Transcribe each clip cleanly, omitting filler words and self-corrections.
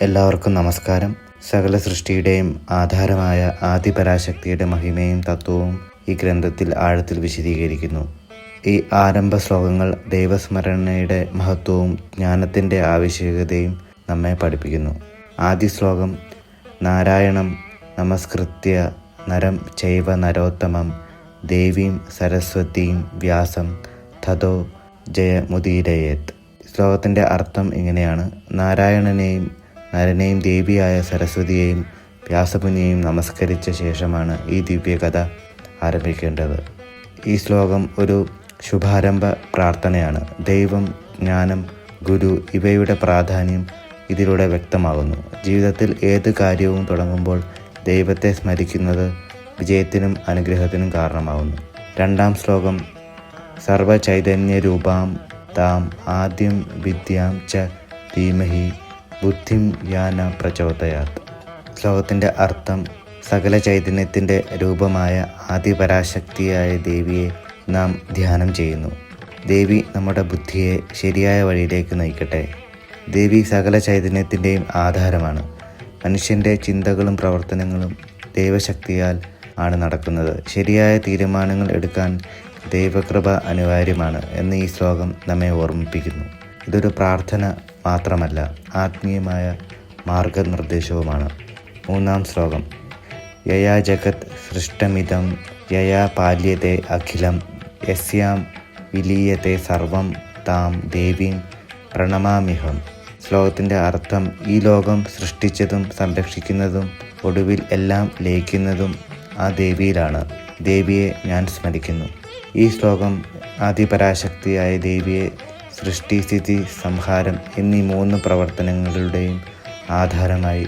എല്ലാവർക്കും നമസ്കാരം. സകല സൃഷ്ടിയുടെയും ആധാരമായ ആദിപരാശക്തിയുടെ മഹിമയും തത്വവും ഈ ഗ്രന്ഥത്തിൽ ആഴത്തിൽ വിശദീകരിക്കുന്നു. ഈ ആരംഭ ശ്ലോകങ്ങൾ ദൈവസ്മരണയുടെ മഹത്വവും ജ്ഞാനത്തിൻ്റെ ആവശ്യകതയും നമ്മെ പഠിപ്പിക്കുന്നു. ആദ്യ ശ്ലോകം: നാരായണം നമസ്കൃത്യ നരം ചൈവ നരോത്തമം ദേവീം സരസ്വതീം വ്യാസം തതോ ജയമുദീരയേത്. ശ്ലോകത്തിൻ്റെ അർത്ഥം ഇങ്ങനെയാണ്: നാരായണനെയും നരനെയും ദേവിയായ സരസ്വതിയെയും വ്യാസമുനിയെയും നമസ്കരിച്ച ശേഷമാണ് ഈ ദിവ്യകഥ ആരംഭിക്കേണ്ടത്. ഈ ശ്ലോകം ഒരു ശുഭാരംഭ പ്രാർത്ഥനയാണ്. ദൈവം, ജ്ഞാനം, ഗുരു ഇവയുടെ പ്രാധാന്യം ഇതിലൂടെ വ്യക്തമാകുന്നു. ജീവിതത്തിൽ ഏത് കാര്യവും തുടങ്ങുമ്പോൾ ദൈവത്തെ സ്മരിക്കുന്നത് വിജയത്തിനും അനുഗ്രഹത്തിനും കാരണമാകുന്നു. രണ്ടാം ശ്ലോകം: സർവചൈതന്യരൂപാം താം ആദ്യം വിദ്യാം ച ധീമഹി ബുദ്ധിം യാന പ്രചോദയാത്. ശ്ലോകത്തിൻ്റെ അർത്ഥം: സകല ചൈതന്യത്തിൻ്റെ രൂപമായ ആദിപരാശക്തിയായ ദേവിയെ നാം ധ്യാനം ചെയ്യുന്നു. ദേവി നമ്മുടെ ബുദ്ധിയെ ശരിയായ വഴിയിലേക്ക് നയിക്കട്ടെ. ദേവി സകല ചൈതന്യത്തിൻ്റെയും ആധാരമാണ്. മനുഷ്യൻ്റെ ചിന്തകളും പ്രവർത്തനങ്ങളും ദൈവശക്തിയാൽ ആണ് നടക്കുന്നത്. ശരിയായ തീരുമാനങ്ങൾ എടുക്കാൻ ദൈവകൃപ അനിവാര്യമാണ് എന്ന് ഈ ശ്ലോകം നമ്മെ ഓർമ്മിപ്പിക്കുന്നു. ഇതൊരു പ്രാർത്ഥന മാത്രമല്ല, ആത്മീയമായ മാർഗനിർദ്ദേശവുമാണ്. മൂന്നാം ശ്ലോകം: യയാ ജഗത് സൃഷ്ടമിതം യയാ പാല്യത്തെ അഖിലം യസ്യാം വിലീയത്തെ സർവം താം ദേവീം പ്രണമാമ്യഹം. ശ്ലോകത്തിൻ്റെ അർത്ഥം: ഈ ലോകം സൃഷ്ടിച്ചതും സംരക്ഷിക്കുന്നതും ഒടുവിൽ എല്ലാം ലയിക്കുന്നതും ആ ദേവിയിലാണ്. ദേവിയെ ഞാൻ സ്മരിക്കുന്നു. ഈ ശ്ലോകം ആദിപരാശക്തിയായ ദേവിയെ സൃഷ്ടി, സ്ഥിതി, സംഹാരം എന്നീ 3 പ്രവർത്തനങ്ങളുടെയും ആധാരമായി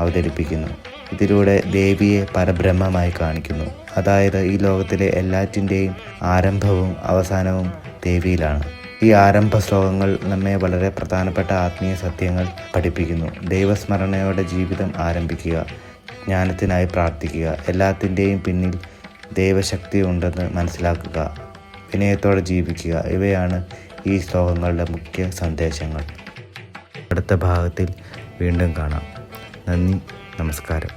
അവതരിപ്പിക്കുന്നു. ഇതിലൂടെ ദേവിയെ പരബ്രഹ്മമായി കാണിക്കുന്നു. അതായത് ഈ ലോകത്തിലെ എല്ലാറ്റിൻ്റെയും ആരംഭവും അവസാനവും ദേവിയിലാണ്. ഈ ആരംഭ ശ്ലോകങ്ങൾ നമ്മെ വളരെ പ്രധാനപ്പെട്ട ആത്മീയ സത്യങ്ങൾ പഠിപ്പിക്കുന്നു. ദൈവസ്മരണയോടെ ജീവിതം ആരംഭിക്കുക, ജ്ഞാനത്തിനായി പ്രാർത്ഥിക്കുക, എല്ലാത്തിൻ്റെയും പിന്നിൽ ദൈവശക്തി ഉണ്ടെന്ന് മനസ്സിലാക്കുക, വിനയത്തോടെ ജീവിക്കുക. ഇവയാണ് ഈ ശ്ലോകങ്ങളുടെ മുഖ്യ സന്ദേശങ്ങൾ. അടുത്ത ഭാഗത്തിൽ വീണ്ടും കാണാം. നന്ദി, നമസ്കാരം.